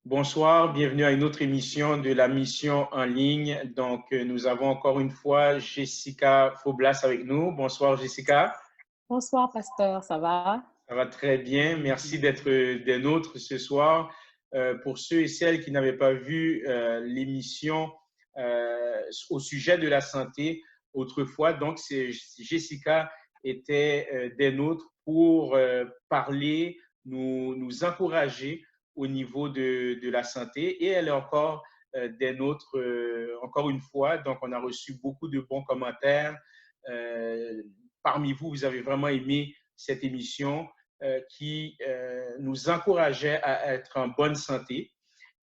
Bonsoir, bienvenue à une autre émission de la mission en ligne. Donc, nous avons encore une fois Jessica Faublas avec nous. Bonsoir, Jessica. Bonsoir, pasteur, ça va? Ça va très bien. Merci d'être des nôtres ce soir. Pour ceux et celles qui n'avaient pas vu l'émission au sujet de la santé autrefois, donc Jessica était des nôtres pour parler, nous encourager au niveau de la santé, et elle est encore des nôtres encore une fois. Donc, on a reçu beaucoup de bons commentaires. Parmi vous, vous avez vraiment aimé cette émission qui nous encourageait à être en bonne santé.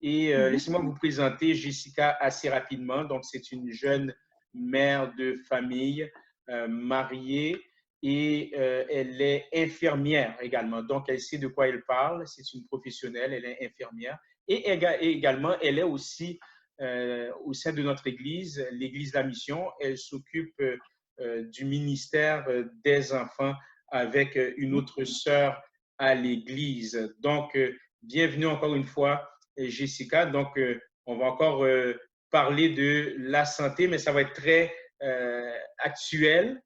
Et laissez-moi vous présenter Jessica assez rapidement. Donc, c'est une jeune mère de famille, mariée, et elle est infirmière également. Donc, elle sait de quoi elle parle. C'est une professionnelle, elle est infirmière. Et également, elle est aussi au sein de notre Église, l'Église de la Mission. Elle s'occupe du ministère des enfants avec une autre sœur à l'Église. Donc, bienvenue encore une fois, Jessica. Donc, on va encore parler de la santé, mais ça va être très actuel.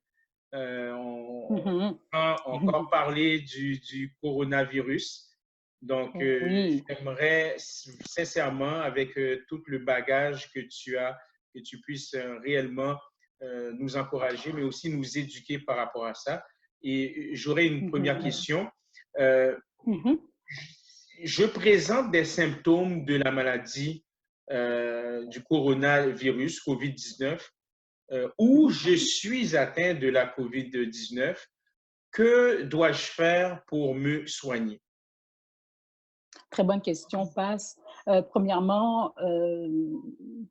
On va encore parler du coronavirus. Donc, j'aimerais sincèrement, avec tout le bagage que tu as, que tu puisses réellement nous encourager, mais aussi nous éduquer par rapport à ça. Et j'aurais une première question. Je présente des symptômes de la maladie du coronavirus, COVID-19, où je suis atteint de la COVID-19. Que dois-je faire pour me soigner? Très bonne question, Passe. Premièrement,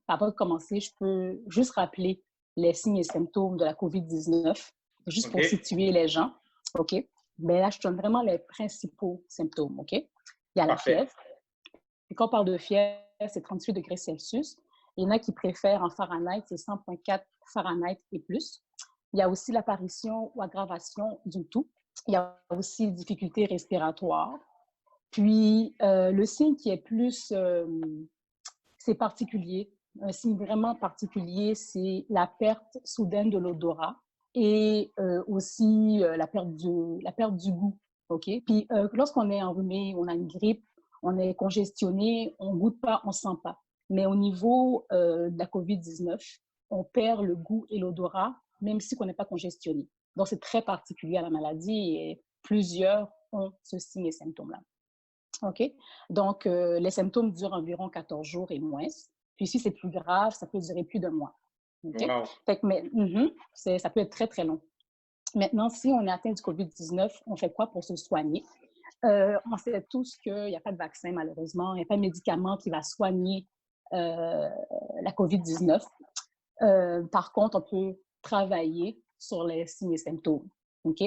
avant de commencer, je peux juste rappeler les signes et symptômes de la COVID-19, juste pour situer les gens. OK? Mais là, je donne vraiment les principaux symptômes. OK? Il y a la fièvre. Et quand on parle de fièvre, c'est 38 degrés Celsius. Il y en a qui préfèrent en Fahrenheit, c'est 100,4 Fahrenheit et plus. Il y a aussi l'apparition ou aggravation du toux. Il y a aussi difficultés respiratoires. Puis, le signe qui est plus, c'est particulier, un signe vraiment particulier, c'est la perte soudaine de l'odorat et aussi la perte du goût. OK? Puis, lorsqu'on est enrhumé, on a une grippe, on est congestionné, on ne goûte pas, on ne sent pas. Mais au niveau de la COVID-19, on perd le goût et l'odorat, même si on n'est pas congestionné. Donc, c'est très particulier à la maladie et plusieurs ont ce signe et symptômes-là. OK? Donc, les symptômes durent environ 14 jours et moins. Puis, si c'est plus grave, ça peut durer plus d'un mois. OK? Wow. Fait que, ça peut être très, très long. Maintenant, si on est atteint du COVID-19, on fait quoi pour se soigner? On sait tous qu'il n'y a pas de vaccin, malheureusement. Il n'y a pas de médicament qui va soigner la COVID-19. Par contre, on peut travailler sur les signes et symptômes. OK?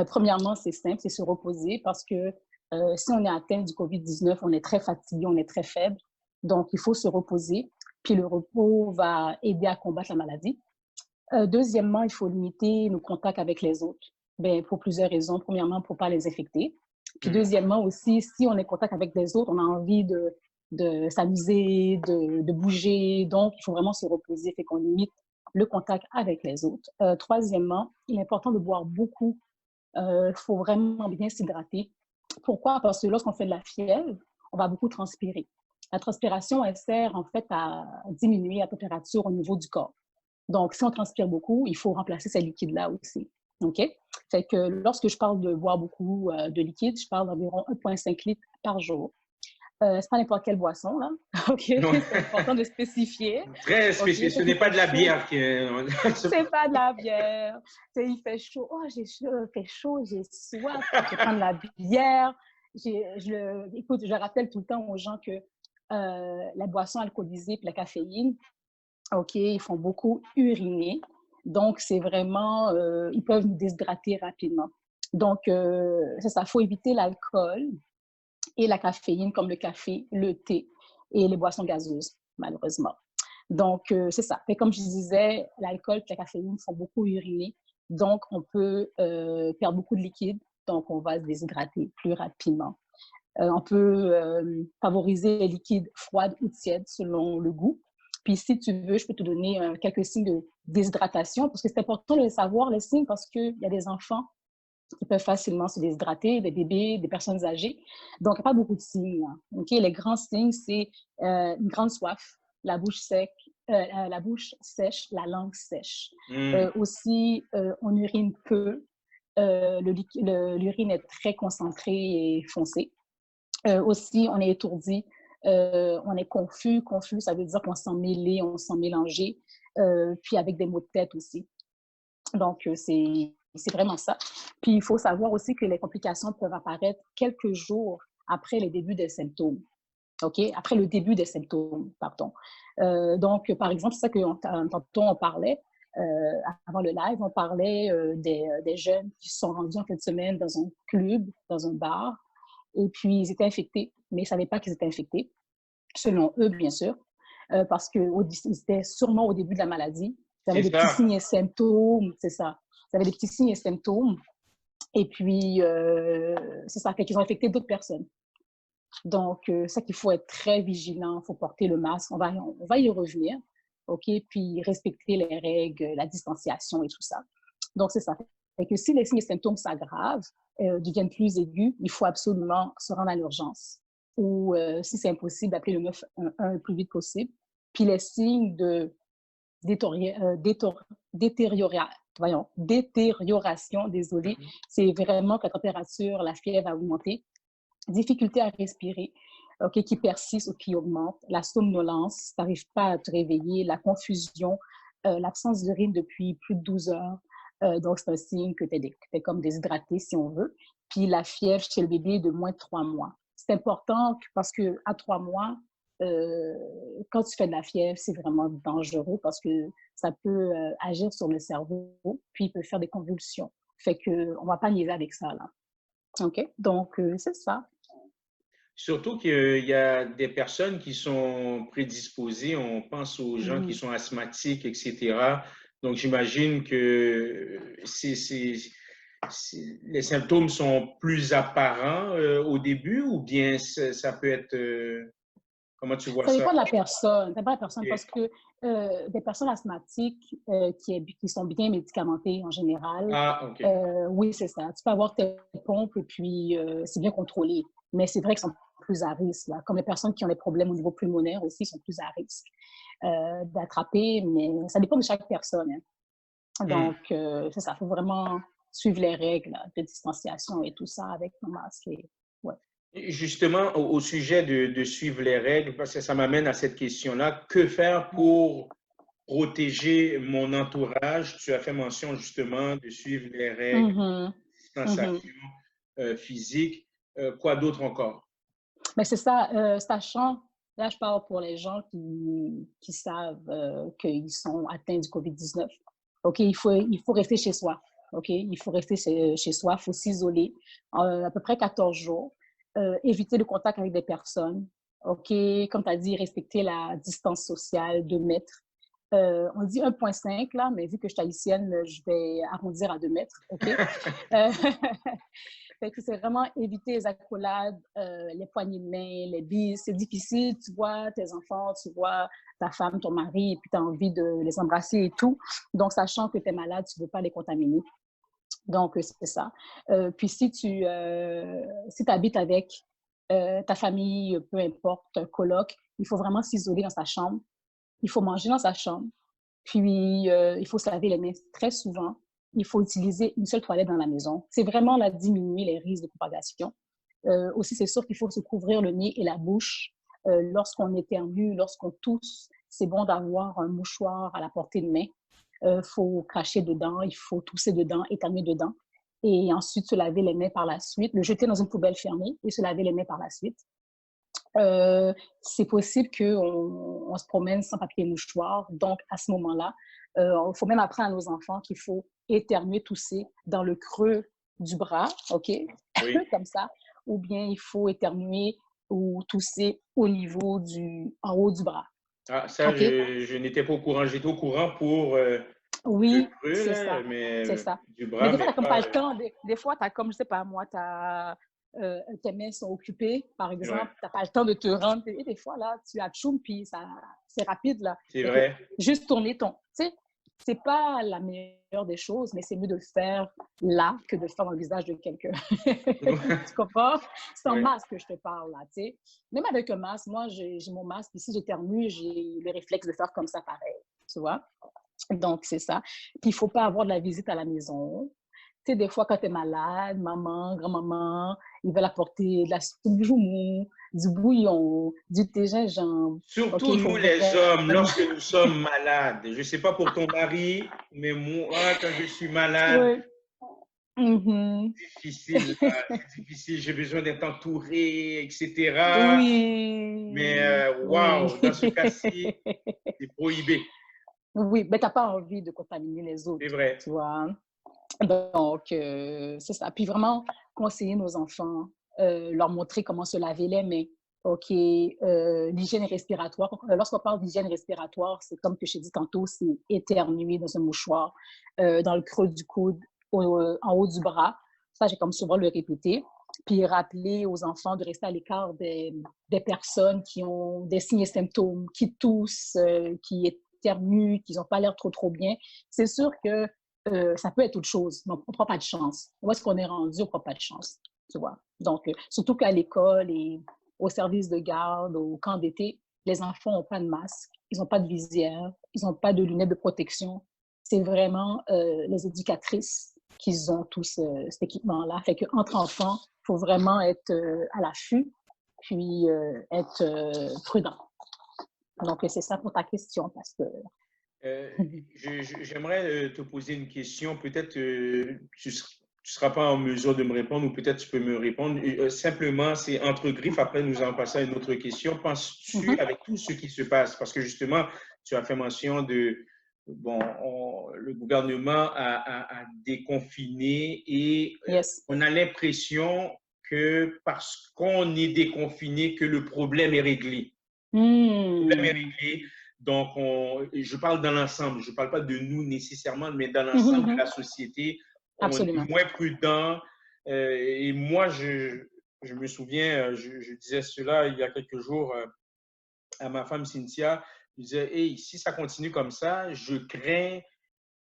Premièrement, c'est simple, c'est se reposer parce que si on est atteint du COVID-19, on est très fatigué, on est très faible. Donc, il faut se reposer. Puis le repos va aider à combattre la maladie. Deuxièmement, il faut limiter nos contacts avec les autres. Ben, pour plusieurs raisons. Premièrement, pour ne pas les infecter. Puis Mhm. deuxièmement aussi, si on est en contact avec les autres, on a envie de s'amuser, de bouger. Donc, il faut vraiment se reposer, fait qu'on limite le contact avec les autres. Troisièmement, il est important de boire beaucoup. Il faut vraiment bien s'hydrater. Pourquoi? Parce que lorsqu'on fait de la fièvre, on va beaucoup transpirer. La transpiration, elle sert en fait à diminuer la température au niveau du corps. Donc, si on transpire beaucoup, il faut remplacer ces liquides-là aussi. OK? Fait que lorsque je parle de boire beaucoup de liquide, je parle d'environ 1,5 litres par jour. C'est pas n'importe quelle boisson, là. OK? C'est important de spécifier. Très OK? spécifique. Ce Fait qu'il n'est pas fait de la chaud. bière que... C'est pas de la bière. T'sais, il fait chaud. Oh, j'ai chaud, il fait chaud, j'ai soif. Je vais prendre la bière. Écoute, je rappelle tout le temps aux gens que la boisson alcoolisée et la caféine, OK, ils font beaucoup uriner. Donc, c'est vraiment, ils peuvent nous déshydrater rapidement. Donc, c'est ça, il faut éviter l'alcool et la caféine comme le café, le thé et les boissons gazeuses, malheureusement. Donc, c'est ça. Et comme je disais, l'alcool et la caféine font beaucoup uriner. Donc, on peut perdre beaucoup de liquide. Donc, on va se déshydrater plus rapidement. On peut favoriser les liquides froids ou tièdes selon le goût. Puis, si tu veux, je peux te donner quelques signes de déshydratation parce que c'est important de les savoir, les signes, parce qu'il y a des enfants qui peuvent facilement se déshydrater, des bébés, des personnes âgées. Donc, il n'y a pas beaucoup de signes. Hein. Okay? Les grands signes, c'est une grande soif, la bouche sèche, la bouche sèche, la langue sèche. Mm. Aussi, on urine peu. L'urine est très concentrée et foncée. Aussi, on est étourdi, on est confus. Confus, ça veut dire qu'on se sent mêlé, on se sent mélangé, puis avec des maux de tête aussi. Donc, c'est vraiment ça. Puis, il faut savoir aussi que les complications peuvent apparaître quelques jours après les débuts des symptômes. OK? Après le début des symptômes, pardon. Donc, par exemple, c'est ça que tantôt on parlait, avant le live, on parlait des jeunes qui se sont rendus en fin de semaine dans un club, dans un bar, et puis ils étaient infectés, mais ils ne savaient pas qu'ils étaient infectés, selon eux, bien sûr, parce qu'ils étaient sûrement au début de la maladie. Ils avaient C'est des petits ça. signes et symptômes, c'est ça. Ils avaient des petits signes et symptômes, et puis c'est ça, fait qu'ils ont infecté d'autres personnes. Donc, c'est ça qu'il faut être très vigilant, il faut porter le masque, on va y revenir, OK? Puis respecter les règles, la distanciation et tout ça. Donc, c'est ça. Fait que si les signes et symptômes s'aggravent, deviennent plus aigus, il faut absolument se rendre à l'urgence. Ou si c'est impossible, appeler le 911 le plus vite possible. Puis les signes de détérioration, désolé, c'est vraiment que la température, la fièvre a augmenté, difficulté à respirer, okay, qui persiste ou qui augmente, la somnolence, tu n'arrives pas à te réveiller, la confusion, l'absence d'urine depuis plus de 12 heures. Donc, c'est un signe que tu es comme déshydraté, si on veut. Puis la fièvre chez le bébé de moins de 3 mois. C'est important parce qu'à 3 mois, quand tu fais de la fièvre, c'est vraiment dangereux parce que ça peut agir sur le cerveau, puis il peut faire des convulsions. Fait qu'on ne va pas niaiser avec ça, là. OK? Donc, c'est ça. Surtout qu'il y a des personnes qui sont prédisposées. On pense aux gens qui Mhm. sont asthmatiques, etc. Donc, j'imagine que les symptômes sont plus apparents au début ou bien ça peut être... comment tu vois Ça ça? dépend de la personne. Ça dépend de la personne parce Ok. que des personnes asthmatiques qui sont bien médicamentées en général, Ah, OK. oui, c'est ça. Tu peux avoir tes pompes et puis c'est bien contrôlé. Mais c'est vrai qu'ils sont plus à risque. Là. Comme les personnes qui ont des problèmes au niveau pulmonaire aussi sont plus à risque d'attraper. Mais ça dépend de chaque personne. Hein. Hmm. Donc, c'est ça. Il faut vraiment suivre les règles là, de distanciation et tout ça avec le masque. Et, ouais. Justement, au sujet de suivre les règles, parce que ça m'amène à cette question-là, que faire pour protéger mon entourage? Tu as fait mention justement de suivre les règles Mhm. de Mhm. distanciation physique. Quoi d'autre encore? Mais c'est ça, sachant, là je parle pour les gens qui savent qu'ils sont atteints du COVID-19. OK, il faut rester chez soi. OK, il faut rester chez soi, il faut s'isoler à peu près 14 jours, éviter le contact avec des personnes. OK, comme tu as dit, respecter la distance sociale, 2 mètres. on dit 1,5 là, mais vu que je suis haïtienne, je vais arrondir à 2 mètres, OK? Euh, Fait que c'est vraiment éviter les accolades, les poignées de main, les bises. C'est difficile, tu vois tes enfants, tu vois ta femme, ton mari, et puis tu as envie de les embrasser et tout. Donc, sachant que tu es malade, tu ne veux pas les contaminer. Donc, c'est ça. Puis, si habites avec ta famille, peu importe, un coloc, il faut vraiment s'isoler dans sa chambre. Il faut manger dans sa chambre. Puis, il faut se laver les mains très souvent. Il faut utiliser une seule toilette dans la maison. C'est vraiment là diminuer les risques de propagation. Aussi, c'est sûr qu'il faut se couvrir le nez et la bouche. Lorsqu'on éternue, lorsqu'on tousse, c'est bon d'avoir un mouchoir à la portée de main. Il faut cracher dedans, il faut tousser dedans, éternuer dedans. Et ensuite, se laver les mains par la suite, le jeter dans une poubelle fermée et se laver les mains par la suite. C'est possible qu'on se promène sans papier mouchoir. Donc, à ce moment-là, il faut même apprendre à nos enfants qu'il faut éternuer, tousser dans le creux du bras, OK? Oui. Comme ça. Ou bien il faut éternuer ou tousser en haut du bras. Ah, ça, OK? je n'étais pas au courant. J'étais au courins pour le Oui, creux, c'est là, ça. C'est mais ça. du Mais bras, des fois, mais tu n'as comme pas pas. le temps. Des fois, tu as comme, je sais pas, moi, tes mains sont occupées, par Ouais, exemple, tu n'as pas le temps de te rendre. Et des fois, là, tu atchoum, puis c'est rapide, là. c'est Fait que vrai. juste tourner ton. Tu sais, c'est pas la meilleure des choses, mais c'est mieux de le faire là que de le faire dans le visage de quelqu'un. Tu comprends? C'est en Ouais. masque que je te parle, là, tu sais. Même avec un masque, moi, j'ai mon masque, puis si j'éternue, j'ai le réflexe de faire comme ça pareil, tu vois? Donc, c'est ça. Puis, il ne faut pas avoir de la visite à la maison. Tu sais, des fois, quand tu es malade, maman, grand-maman, ils veulent apporter de la soupe joumou, du bouillon, du thé gingembre. OK, Surtout il faut nous, les hommes, vraiment... lorsque nous sommes malades. Je ne sais pas pour ton mari, mais moi, quand je suis malade, Oui. Mhm. difficile, là, c'est difficile. J'ai besoin d'être entouré, etc. Mais Oui. Oui. waouh, dans ce cas-ci, c'est prohibé. Oui, mais tu n'as pas envie de contaminer les C'est autres, vrai. tu vois. Donc, c'est ça. Puis vraiment, conseiller nos enfants, leur montrer comment se laver les mains. OK, l'hygiène respiratoire. Lorsqu'on parle d'hygiène respiratoire, c'est comme que je t'ai dit tantôt, c'est éternuer dans un mouchoir, dans le creux du coude, en haut du bras. Ça, j'ai comme souvent le répéter. Puis rappeler aux enfants de rester à l'écart des personnes qui ont des signes et symptômes, qui toussent, qui éternuent, qui n'ont pas l'air trop, trop bien. C'est sûr que ça peut être autre chose, mais on ne prend pas de chance. Où est-ce qu'on est rendu, on ne prend pas de chance, tu vois. Donc, surtout qu'à l'école et au service de garde, au camp d'été, les enfants n'ont pas de masque, ils n'ont pas de visière, ils n'ont pas de lunettes de protection. C'est vraiment les éducatrices qui ont tout cet équipement-là. Fait qu'entre enfants, il faut vraiment être à l'affût, puis être prudent. Donc, c'est ça pour ta question, parce que... Euh, J'aimerais te poser une question. Peut-être tu ne seras pas en mesure de me répondre ou peut-être tu peux me répondre. Simplement, c'est entre griffes. Après, nous allons passer à une autre question. Penses-tu, avec tout ce qui se passe, parce que justement, tu as fait mention de, bon, le gouvernement a déconfiné et Yes. on a l'impression que parce qu'on est déconfiné, que le problème est réglé. Le problème est Mm. réglé. Donc, je parle dans l'ensemble, je ne parle pas de nous nécessairement, mais dans l'ensemble de la société, on est Absolument. moins prudent. Et moi, je me souviens, je disais cela il y a quelques jours à ma femme Cynthia. Je disais, hey, si ça continue comme ça, je crains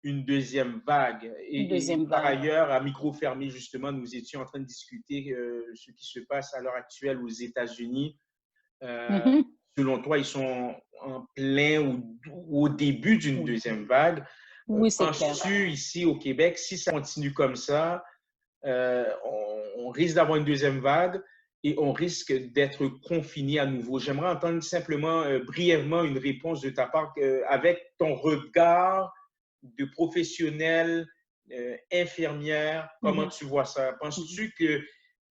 une deuxième vague. Une Et deuxième par vague. ailleurs, à micro fermé, justement, nous étions en train de discuter ce qui se passe à l'heure actuelle aux États-Unis. Euh, Mhm. Selon toi, ils sont en plein ou au début d'une Oui, deuxième vague. oui, c'est clair. Penses-tu ici au Québec, si ça continue comme ça, on risque d'avoir une deuxième vague et on risque d'être confiné à nouveau? J'aimerais entendre simplement, brièvement, une réponse de ta part avec ton regard de professionnel, infirmière. Comment Mhm. tu vois ça? Mhm. Penses-tu que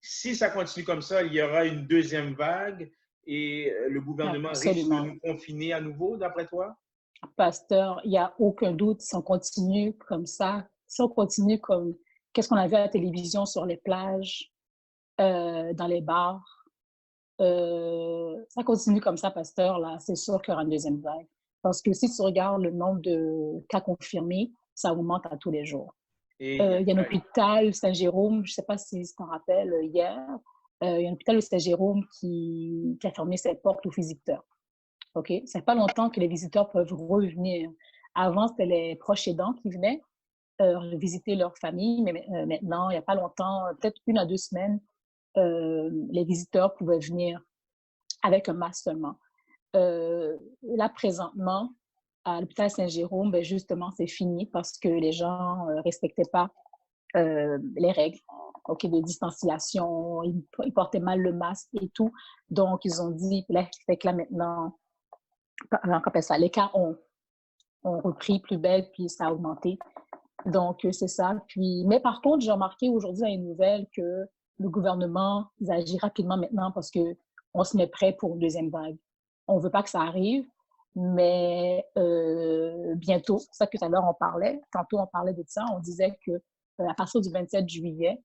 si ça continue comme ça, il y aura une deuxième vague et le gouvernement risque de Absolument. nous confiner à nouveau, d'après toi? Pasteur, il n'y a aucun doute, si on continue comme ça, si on continue comme qu'est-ce qu'on a vu à la télévision sur les plages, dans les bars, ça continue comme ça, pasteur, là, c'est sûr qu'il y aura une deuxième vague. Parce que si tu regardes le nombre de cas confirmés, ça augmente à tous les jours. Et, Il y a un hôpital Saint-Jérôme, je ne sais pas si tu t'en rappelles, hier, il y a un hôpital de Saint-Jérôme qui a fermé ses portes aux visiteurs. OK? Ça fait pas longtemps que les visiteurs peuvent revenir. Avant, c'était les proches aidants qui venaient visiter leur famille, mais maintenant, il n'y a pas longtemps, peut-être 1 à 2 semaines, les visiteurs pouvaient venir avec un masque seulement. Là, présentement, à l'hôpital Saint-Jérôme, ben justement, c'est fini parce que les gens ne respectaient pas les règles, OK, de distanciation, ils portaient mal le masque et tout. Donc, ils ont dit, là, fait que là maintenant, ça, les cas ont repris plus belle, puis ça a augmenté. Donc, c'est ça. Puis, mais par contre, j'ai remarqué aujourd'hui dans les nouvelles que le gouvernement, ils agissent rapidement maintenant parce qu'on se met prêt pour une deuxième vague. On ne veut pas que ça arrive, mais bientôt, c'est ça que tout à l'heure on parlait, tantôt on parlait de ça, on disait que à partir du 27 juillet,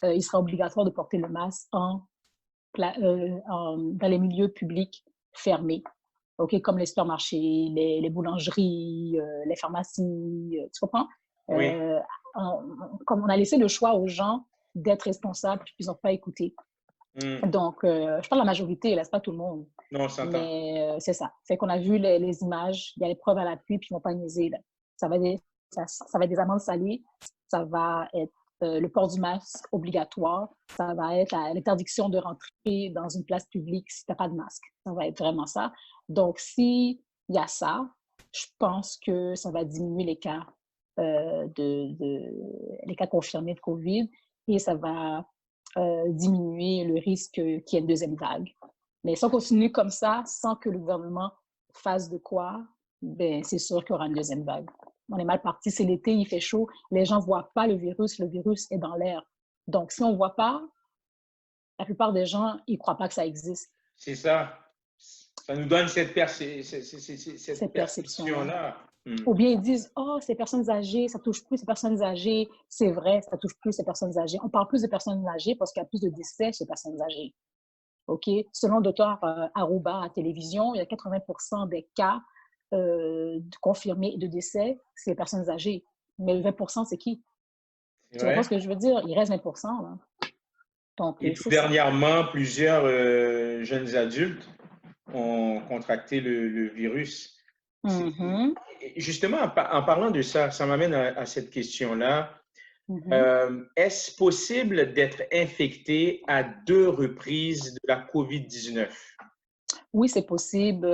il sera obligatoire de porter le masque dans les milieux publics fermés. OK, comme les supermarchés, les boulangeries, les pharmacies, tu comprends? oui, Comme on a laissé le choix aux gens d'être responsables, puis ils n'ont pas écouté. Donc, je parle de la majorité, là, c'est pas tout le monde. non, on s'entend. Mais c'est ça. Fait qu'on a vu les images, il y a les preuves à l'appui, puis ils ne vont pas niaiser. Là. Ça va être des amendes salées, ça va être le port du masque obligatoire, ça va être l'interdiction de rentrer dans une place publique si tu n'as pas de masque. Ça va être vraiment ça. Donc, s'il y a ça, je pense que ça va diminuer les cas, les cas confirmés de COVID et ça va diminuer le risque qu'il y ait une deuxième vague. Mais si on continue comme ça, sans que le gouvernement fasse de quoi, ben, c'est sûr qu'il y aura une deuxième vague. On est mal parti, c'est l'été, il fait chaud, les gens ne voient pas le virus est dans l'air. Donc, si on ne voit pas, la plupart des gens, ils ne croient pas que ça existe. C'est ça. Ça nous donne cette Cette perception-là. perception-là. Ou bien ils disent, oh, ces personnes âgées, ça touche plus ces personnes âgées. C'est vrai, ça touche plus ces personnes âgées. On parle plus de personnes âgées parce qu'il y a plus de décès chez les personnes âgées. OK? Selon le docteur Arouba à télévision, il y a 80% des cas confirmés de décès, c'est les personnes âgées. Mais le 20%, c'est qui? C'est Tu comprends vrai. ce que je veux dire? Il reste 20%. Là. Donc, Et tout c'est ça. dernièrement, plusieurs jeunes adultes ont contracté le virus. Mm-hmm. Justement, en parlant de ça, ça m'amène à cette question-là. Mm-hmm. Est-ce possible d'être infecté à 2 reprises de la COVID-19? Oui, c'est possible.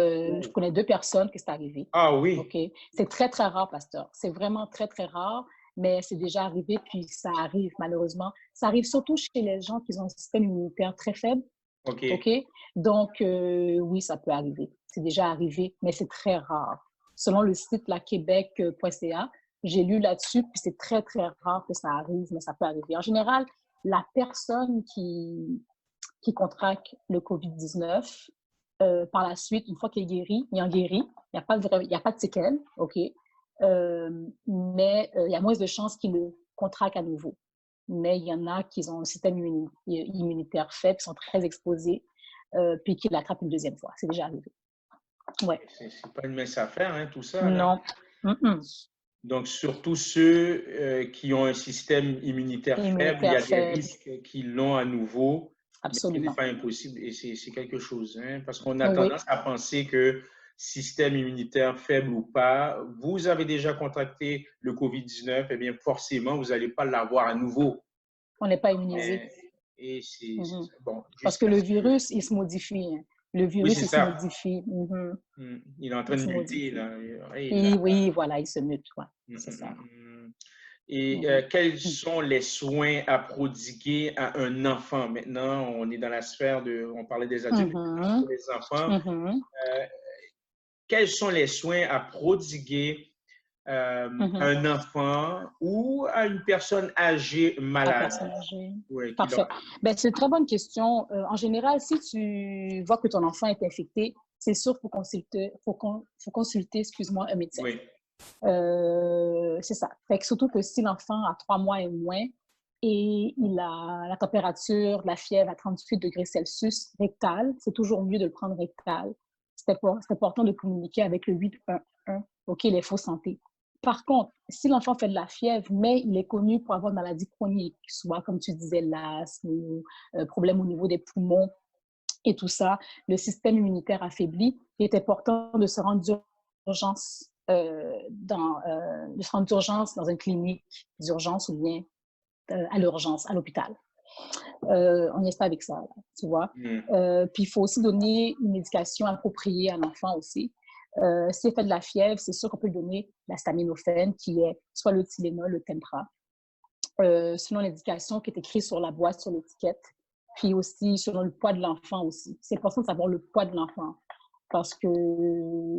Je connais 2 personnes que c'est arrivé. Ah oui, OK? C'est très, très rare, pasteur. C'est vraiment très, très rare, mais c'est déjà arrivé, puis ça arrive, malheureusement. Ça arrive surtout chez les gens qui ont un système immunitaire très faible. OK. OK? Donc, oui, ça peut arriver. C'est déjà arrivé, mais c'est très rare. Selon le site laquebec.ca, j'ai lu là-dessus, puis c'est très, très rare que ça arrive, mais ça peut arriver. En général, la personne qui contracte le COVID-19, par la suite, une fois qu'il est guéri, il en guérit. Il n'y a pas de séquelles, OK? Mais il y a moins de chances qu'il le contracte à nouveau. Mais il y en a qui ont un système immunitaire faible, qui sont très exposés, puis qui l'attrapent une deuxième fois. C'est déjà arrivé. Ouais. C'est pas une mince affaire, hein, tout ça, là. Non. Mm-mm. Donc, surtout ceux qui ont un système immunitaire faible, il y Immunitaire a des faible, risques qu'ils l'ont à nouveau, mais ce n'est absolument. pas impossible et c'est quelque chose, hein, parce qu'on a Oui, tendance à penser que système immunitaire faible ou pas, vous avez déjà contracté le COVID-19, eh bien, forcément, vous n'allez pas l'avoir à nouveau. on n'est pas immunisé. Et c'est Mm-hmm. bon, Parce que jusqu'à le ce que. virus, il se modifie. Hein. Le Oui, virus, c'est il se ça. modifie. Mm-hmm. Il est en train Il de se muter, modifie. là. Et là. Et oui, voilà, il se mute. Ouais. Mm, C'est mm, ça. mm, mm. Et Mm-hmm. quels sont les soins à prodiguer à un enfant? Maintenant, on est dans la sphère de, on parlait des adultes, Mm-hmm. pour les enfants. Mm-hmm. Euh, Quels sont les soins à prodiguer à Mm-hmm. un enfant ou à une personne âgée La malade? personne âgée. Ouais, Parfait. Ben, c'est une très bonne question. En général, si tu vois que ton enfant est infecté, c'est sûr qu'il faut consulter, excuse-moi, un médecin. oui, C'est ça. Fait que surtout que si l'enfant a 3 mois et moins et il a la température, la fièvre à 38 degrés Celsius rectale, c'est toujours mieux de le prendre rectal. c'est important de communiquer avec le 811, OK, l'info santé. Par contre, si l'enfant fait de la fièvre, mais il est connu pour avoir une maladie chronique, soit, comme tu disais, l'asthme ou problème au niveau des poumons et tout ça, le système immunitaire affaibli, il est important de se rendre d'urgence dans une clinique d'urgence ou bien à l'urgence, à l'hôpital. On n'y est pas avec ça, là, tu vois. Puis, il faut aussi donner une médication appropriée à l'enfant aussi. S'il fait de la fièvre, c'est sûr qu'on peut lui donner l'acétaminophène, qui est soit le Tylenol, le Tempra, selon l'indication qui est écrite sur la boîte, sur l'étiquette, puis aussi selon le poids de l'enfant aussi. C'est important de savoir le poids de l'enfant parce que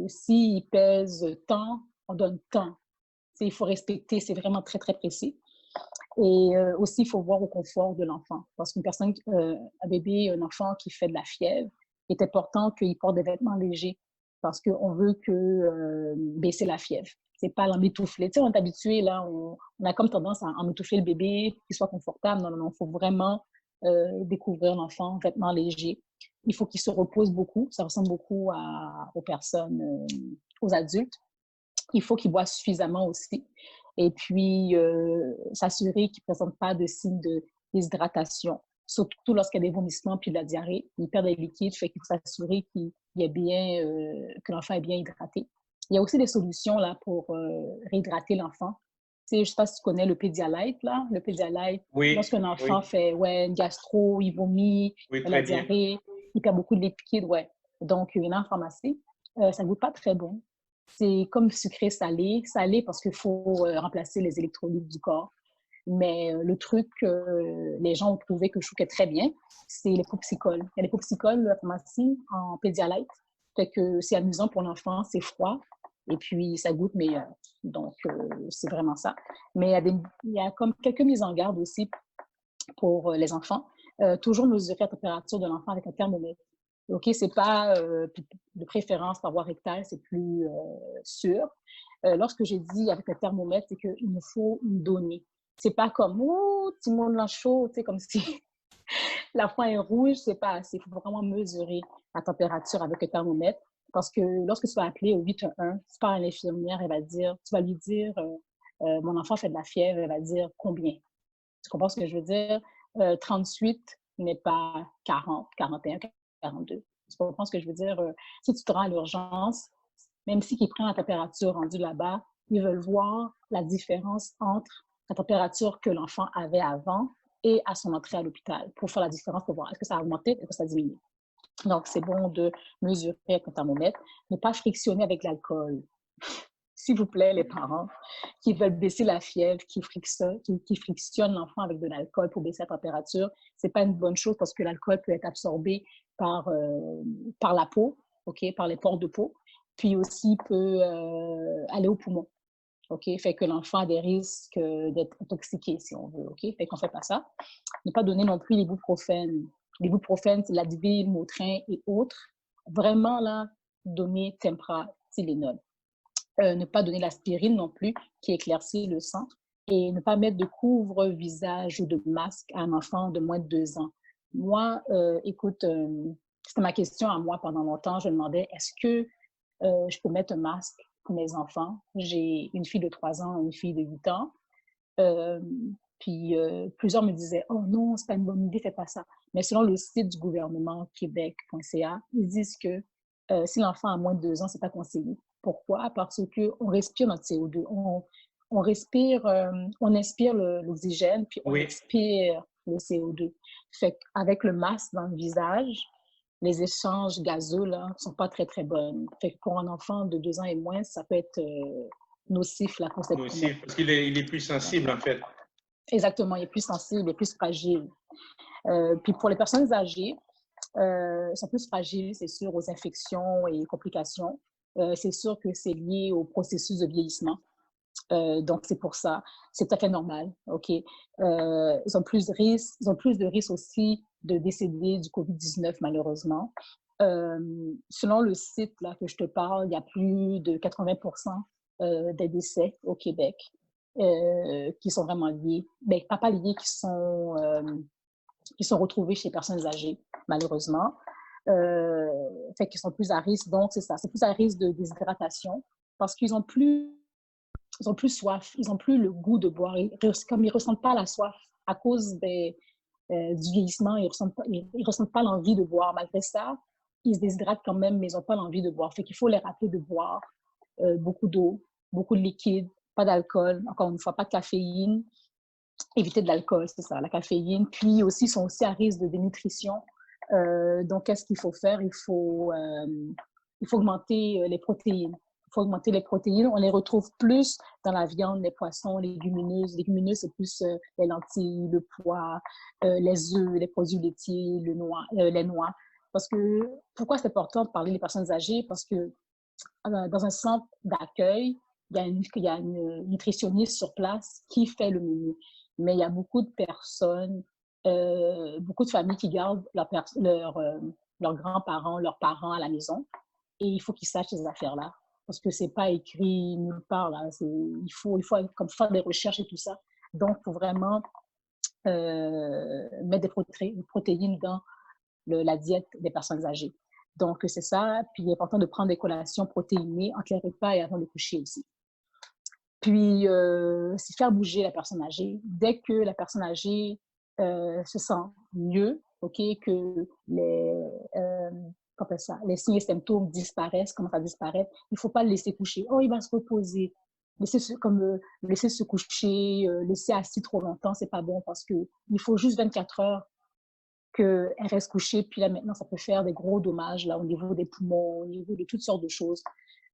s'il pèse tant, on donne tant. Il faut respecter, c'est vraiment très, très précis. Et aussi, il faut voir au confort de l'enfant. Parce qu'une personne, un bébé, un enfant qui fait de la fièvre, il est important qu'il porte des vêtements légers parce qu'on veut baisser la fièvre. C'est pas l'emmitoufler. Tu sais, on est habitué, là, on a comme tendance à emmitoufler le bébé, qu'il soit confortable. Non, non, non, il faut vraiment découvrir l'enfant, vêtements légers. Il faut qu'il se repose beaucoup. Ça ressemble beaucoup aux personnes, aux adultes. Il faut qu'il boive suffisamment aussi. Et puis, s'assurer qu'il ne présente pas de signes de déshydratation, surtout lorsqu'il y a des vomissements puis de la diarrhée. Il perd des liquides, fait qu'il faut s'assurer que l'enfant est bien hydraté. Il y a aussi des solutions là, pour réhydrater l'enfant. Tu sais, je ne sais pas si tu connais le Pédialyte, là. Le Pédialyte, Oui, lorsqu'un enfant oui, fait une gastro, il vomit, oui, la très bien. diarrhée, il perd beaucoup de liquides, ouais. Donc, il y en a en pharmacie. Ça ne goûte pas très bon. C'est comme sucré-salé. Salé parce qu'il faut remplacer les électrolytes du corps. Mais le truc que les gens ont trouvé que je trouve que très bien, c'est les popsicles. Il y a les popsicles de la pharmacie en Pédialyte. Fait que c'est amusant pour l'enfant, c'est froid. Et puis, ça goûte meilleur. Donc, c'est vraiment ça. Mais il y a comme quelques mises en garde aussi pour les enfants. Toujours mesurer la température de l'enfant avec un thermomètre. OK, c'est pas de préférence par voie rectale, c'est plus sûr. Lorsque j'ai dit avec un thermomètre, c'est qu'il nous faut une donnée. C'est pas comme, oh, petit monde là chaud, tu sais, comme si la pointe est rouge, c'est pas assez. Il faut vraiment mesurer la température avec un thermomètre. Parce que lorsque tu vas appeler au 811, tu parles à l'infirmière, tu vas lui dire, mon enfant fait de la fièvre, elle va dire combien. Tu comprends ce que je veux dire? 38 n'est pas 40, 41, 42. Tu comprends ce que je veux dire? Si tu te rends à l'urgence, même si ils prennent la température rendue là-bas, ils veulent voir la différence entre la température que l'enfant avait avant et à son entrée à l'hôpital pour faire la différence, pour voir est-ce que ça a augmenté, est-ce que ça a diminué. Donc, c'est bon de mesurer avec un thermomètre, ne pas frictionner avec l'alcool. S'il vous plaît, les parents qui veulent baisser la fièvre, qui frictionnent l'enfant avec de l'alcool pour baisser la température, ce n'est pas une bonne chose parce que l'alcool peut être absorbé par la peau, okay, par les pores de peau, puis aussi peut aller au poumon. OK? Fait que l'enfant a des risques d'être intoxiqué, si on veut. OK? Fait qu'on ne fait pas ça. Ne pas donner non plus l'ibuprofène. L'ibuprofène, c'est l'Advil, Motrin et autres. Vraiment, là, donner Tempra, Tylenol. Ne pas donner l'aspirine non plus, qui éclaircit le sang. Et ne pas mettre de couvre-visage ou de masque à un enfant de moins de 2 ans. Moi, écoute, c'était ma question à moi pendant longtemps. Je me demandais, est-ce que je peux mettre un masque pour mes enfants? J'ai une fille de 3 ans et une fille de 8 ans. Euh, puis plusieurs me disaient, oh non, c'est pas une bonne idée, fais pas ça. Mais selon le site du gouvernement québec.ca, ils disent que si l'enfant a moins de 2 ans, c'est pas conseillé. Pourquoi? Parce qu'on respire notre CO2. On respire, on inspire l'oxygène, puis on Oui, expire le CO2. Fait qu'avec le masque dans le visage, les échanges gazeux là sont pas très, très bonnes. Fait que pour un enfant de 2 ans et moins, ça peut être nocif là, pour cette nous aussi, poumon. parce qu'il est plus sensible, en fait. Exactement, il est plus sensible, il est plus fragile. Puis pour les personnes âgées, ils sont plus fragiles, c'est sûr, aux infections et complications. C'est sûr que c'est lié au processus de vieillissement. Donc, c'est pour ça. C'est tout à fait normal. OK? Ils ont plus de risques aussi de décéder du COVID-19, malheureusement. Selon le site là, que je te parle, il y a plus de 80% des décès au Québec qui sont vraiment liés. Ben, pas liés, qui sont retrouvés chez les personnes âgées, malheureusement. fait qu'ils sont plus à risque. Donc, c'est ça, c'est plus à risque de déshydratation parce qu'ils ont plus soif, ils n'ont plus le goût de boire. Comme ils ne ressentent pas la soif à cause du vieillissement, ils ressentent pas l'envie de boire. Malgré ça, ils se déshydratent quand même, mais ils n'ont pas l'envie de boire. Fait qu'il faut les rappeler de boire beaucoup d'eau, beaucoup de liquide, pas d'alcool, encore une fois, pas de caféine, éviter de l'alcool, c'est ça, la caféine. Puis aussi, ils sont aussi à risque de dénutrition. Donc, qu'est-ce qu'il faut faire? Il faut augmenter les protéines. Il faut augmenter les protéines. On les retrouve plus dans la viande, les poissons, les légumineuses. Les légumineuses, c'est plus les lentilles, le pois, les œufs, les produits laitiers, les noix. Parce que, pourquoi c'est important de parler des personnes âgées? Parce que dans un centre d'accueil, il y a une nutritionniste sur place qui fait le menu. Mais il y a beaucoup de personnes, beaucoup de familles qui gardent leurs grands-parents, leurs parents à la maison. Et il faut qu'ils sachent ces affaires-là. Parce que c'est pas écrit nulle part. Là. Il faut comme faire des recherches et tout ça. Donc, il faut vraiment mettre des protéines dans la diète des personnes âgées. Donc, c'est ça. Puis, il est important de prendre des collations protéinées entre les repas et avant de coucher aussi. Puis, c'est faire bouger la personne âgée. Dès que la personne âgée se sent mieux, OK, que les signes et symptômes disparaissent, commencent à disparaître, il ne faut pas le laisser coucher. Oh, il va se reposer. Laisser se coucher, laisser assis trop longtemps, ce n'est pas bon parce qu'il faut juste 24 heures qu'elle reste couchée. Puis là, maintenant, ça peut faire des gros dommages là, au niveau des poumons, au niveau de toutes sortes de choses.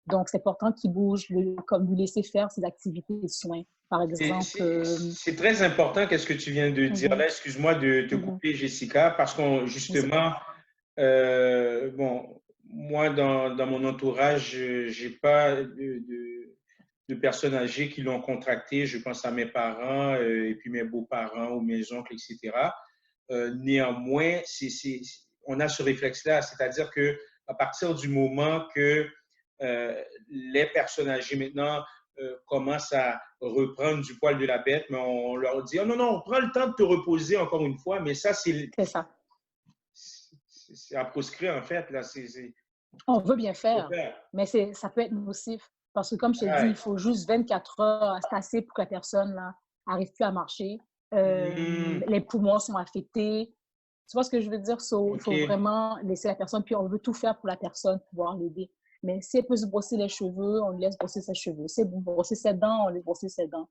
Donc, c'est important qu'il bouge, comme lui laisser faire ses activités de soins. Par exemple... C'est très important qu'est-ce que tu viens de dire là. Excuse-moi de te couper, Jessica, parce qu'on justement, bon, moi, dans mon entourage, j'ai pas de personnes âgées qui l'ont contracté. Je pense à mes parents et puis mes beaux-parents ou mes oncles, etc. Néanmoins, on a ce réflexe-là, c'est-à-dire que à partir du moment que les personnes âgées maintenant commencent à reprendre du poil de la bête, mais on leur dit, oh non, non, on prend le temps de te reposer encore une fois, mais ça, c'est à proscrire en fait. Là, on veut bien faire, mais ça peut être nocif. Parce que comme je te dis, il faut juste 24 heures, c'est assez pour que la personne n'arrive plus à marcher. Les poumons sont affectés. Tu vois ce que je veux dire? Il faut vraiment laisser la personne, puis on veut tout faire pour la personne, pouvoir l'aider. Mais si elle peut se brosser les cheveux, on lui laisse brosser ses cheveux. Si elle peut brosser ses dents, on lui laisse brosser ses dents.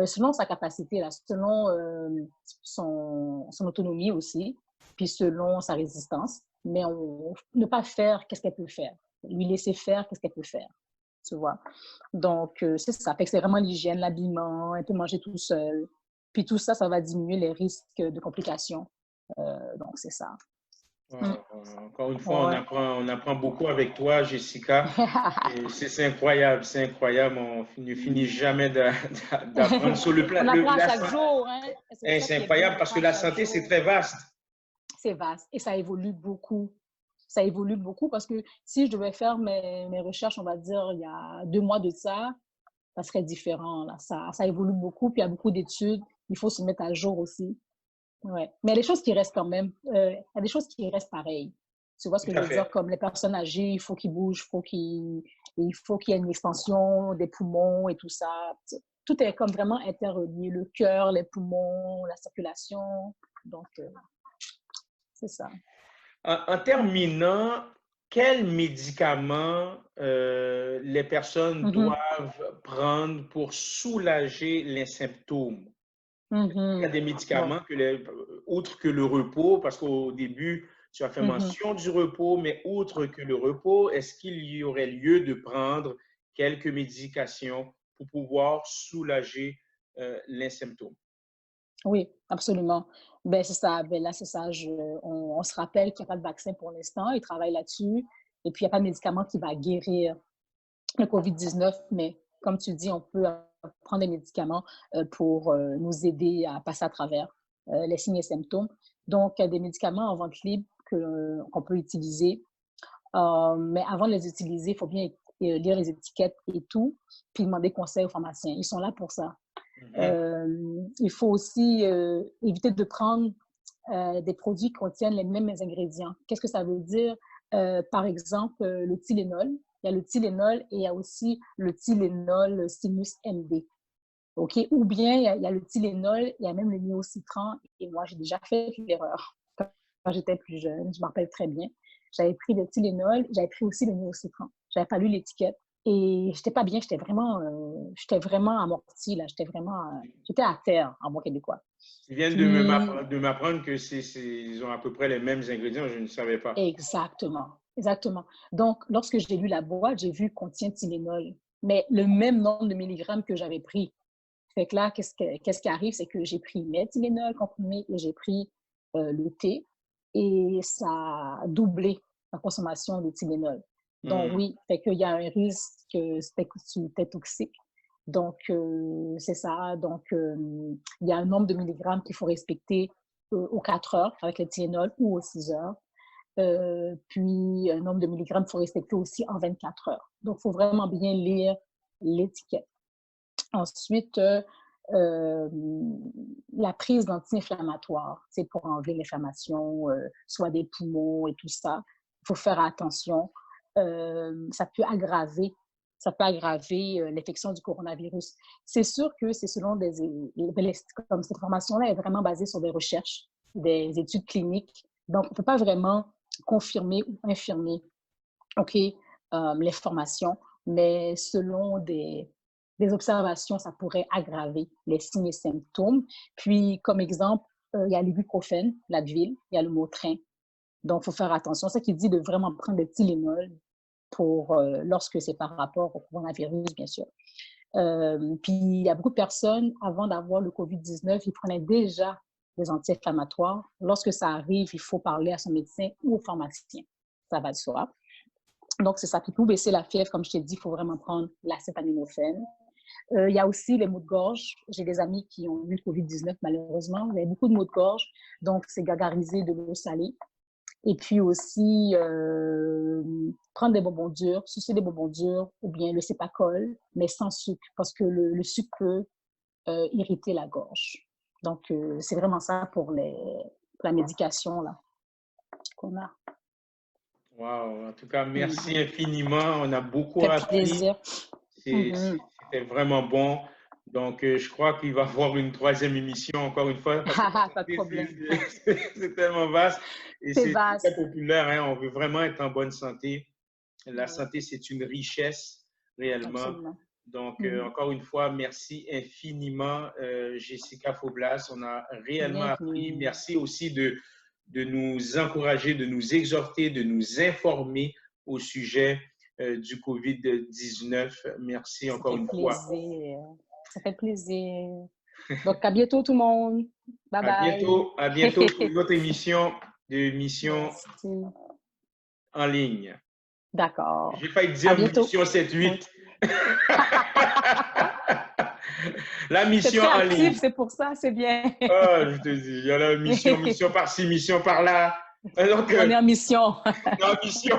Selon sa capacité, là, selon son autonomie aussi, puis selon sa résistance. Mais ne pas faire qu'est-ce qu'elle peut faire. Lui laisser faire qu'est-ce qu'elle peut faire. Tu vois? Donc, c'est ça. Fait que c'est vraiment l'hygiène, l'habillement, elle peut manger tout seul. Puis tout ça, ça va diminuer les risques de complications. Donc, c'est ça. Encore une fois, on apprend beaucoup avec toi, Jessica. C'est incroyable, c'est incroyable. On ne finit jamais d'apprendre sur le plan. On apprend chaque jour. Hein? C'est incroyable parce que la santé, c'est très vaste. C'est vaste et ça évolue beaucoup. Ça évolue beaucoup parce que si je devais faire mes recherches, on va dire, il y a 2 mois de ça serait différent. Là. Ça évolue beaucoup, puis il y a beaucoup d'études. Il faut se mettre à jour aussi. Ouais. Mais il y a des choses qui restent quand même. Il y a des choses qui restent pareilles. Tu vois ce que je veux dire? Comme les personnes âgées, il faut qu'ils bougent, il faut qu'il y ait une expansion des poumons et tout ça. Tout est comme vraiment interrelié. Le cœur, les poumons, la circulation. Donc, c'est ça. En terminant, quels médicaments les personnes doivent prendre pour soulager les symptômes? Il y a des médicaments, outre que le repos, parce qu'au début, tu as fait mention du repos, mais outre que le repos, est-ce qu'il y aurait lieu de prendre quelques médications pour pouvoir soulager les symptômes? Oui, absolument. Ben, c'est ça. Ben, là, c'est ça. On se rappelle qu'il n'y a pas de vaccin pour l'instant. Ils travaillent là-dessus. Et puis, il n'y a pas de médicament qui va guérir le COVID-19. Mais comme tu dis, on peut prendre des médicaments pour nous aider à passer à travers les signes et symptômes. Donc, il y a des médicaments en vente libre qu'on peut utiliser. Mais avant de les utiliser, il faut bien lire les étiquettes et tout, puis demander conseil aux pharmaciens. Ils sont là pour ça. Il faut aussi éviter de prendre des produits qui contiennent les mêmes ingrédients. Qu'est-ce que ça veut dire? Par exemple, le Tylenol. Il y a le Tylenol et il y a aussi le Tylenol Sinus MD. OK? Ou bien, il y a le Tylenol, il y a même le Néocitran. Et moi, j'ai déjà fait l'erreur quand j'étais plus jeune. Je me rappelle très bien. J'avais pris le Tylenol, j'avais pris aussi le Néocitran. J'avais pas lu l'étiquette. Et j'étais pas bien, j'étais vraiment amortie, là. J'étais à terre, en bon québécois. Tu viens Puis, de m'apprendre que ils ont à peu près les mêmes ingrédients, je ne savais pas. exactement, exactement. Donc, lorsque j'ai lu la boîte, j'ai vu contient Tylenol, mais le même nombre de milligrammes que j'avais pris. Fait que là, qu'est-ce qui arrive, c'est que j'ai pris mes Tylenol comprimés et j'ai pris le thé et ça a doublé ma consommation de Tylenol. Donc Hmm. oui, fait qu'il y a un risque que c'était toxique. Donc c'est ça. Donc il y a un nombre de milligrammes qu'il faut respecter aux 4 heures avec le Tylenol ou aux 6 heures. Puis un nombre de milligrammes qu'il faut respecter aussi en 24 heures. Donc il faut vraiment bien lire l'étiquette. Ensuite, la prise d'anti-inflammatoires, c'est pour enlever l'inflammation, soit des poumons et tout ça. Il faut faire attention. Ça peut aggraver, l'infection du coronavirus. C'est sûr que c'est selon comme cette information-là est vraiment basée sur des recherches, des études cliniques. Donc, on ne peut pas vraiment confirmer ou infirmer, OK, l'information, mais selon des observations, ça pourrait aggraver les signes et symptômes. Puis, comme exemple, il y a l'ibuprofène, l'Advil, il y a le Motrin. Donc, il faut faire attention. C'est ça qui dit de vraiment prendre le Tylenol lorsque c'est par rapport au coronavirus, bien sûr. Puis, il y a beaucoup de personnes, avant d'avoir le COVID-19, ils prenaient déjà des anti-inflammatoires. Lorsque ça arrive, il faut parler à son médecin ou au pharmacien. Ça va de soi. Donc, c'est ça. Puis pour baisser la fièvre, comme je t'ai dit, il faut vraiment prendre l'acétaminophène. Il y a aussi les maux de gorge. J'ai des amis qui ont eu le COVID-19, malheureusement. Il y avait beaucoup de maux de gorge. Donc, c'est gargariser de l'eau salée. Et puis aussi, prendre des bonbons durs, sucer des bonbons durs ou bien le Cepacol, mais sans sucre, parce que le sucre peut irriter la gorge. Donc, c'est vraiment ça pour la médication là, qu'on a. Wow. En tout cas, merci Mm-hmm. infiniment. On a beaucoup Ça fait appris. plaisir. Mm-hmm. C'était vraiment bon. Donc, je crois qu'il va y avoir une troisième émission, encore une fois, parce que la Pas de santé, problème. c'est tellement vaste et C'est c'est très vaste. populaire. Hein. On veut vraiment être en bonne santé. La Oui, santé, c'est une richesse réellement. absolument. Donc, Mhm. encore une fois, merci infiniment, Jessica Faublas. On a réellement appris. Bienvenue. Merci aussi de nous encourager, de nous exhorter, de nous informer au sujet du COVID-19. Merci Ça encore fait une fois. plaisir. Ça fait plaisir. Donc, à bientôt tout le monde. Bye bye. À bientôt pour une autre émission de Mission Merci. en ligne. D'accord. J'ai failli À dire bientôt. Mission Oui. 7-8. La C'est mission très en actif, ligne. c'est pour ça, c'est bien. Ah, je te dis, il y a la mission par-ci, mission par-là. Donc, On est en mission. en mission.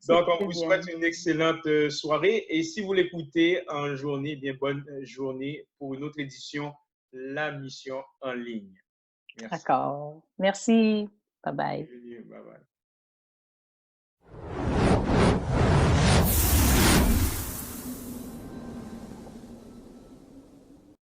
C'est Donc, on vous souhaite bien. une excellente soirée. Et si vous l'écoutez en journée, bien bonne journée pour une autre édition, La Mission en ligne. Merci. D'accord. Merci. Bye bye. Bienvenue. Bye bye.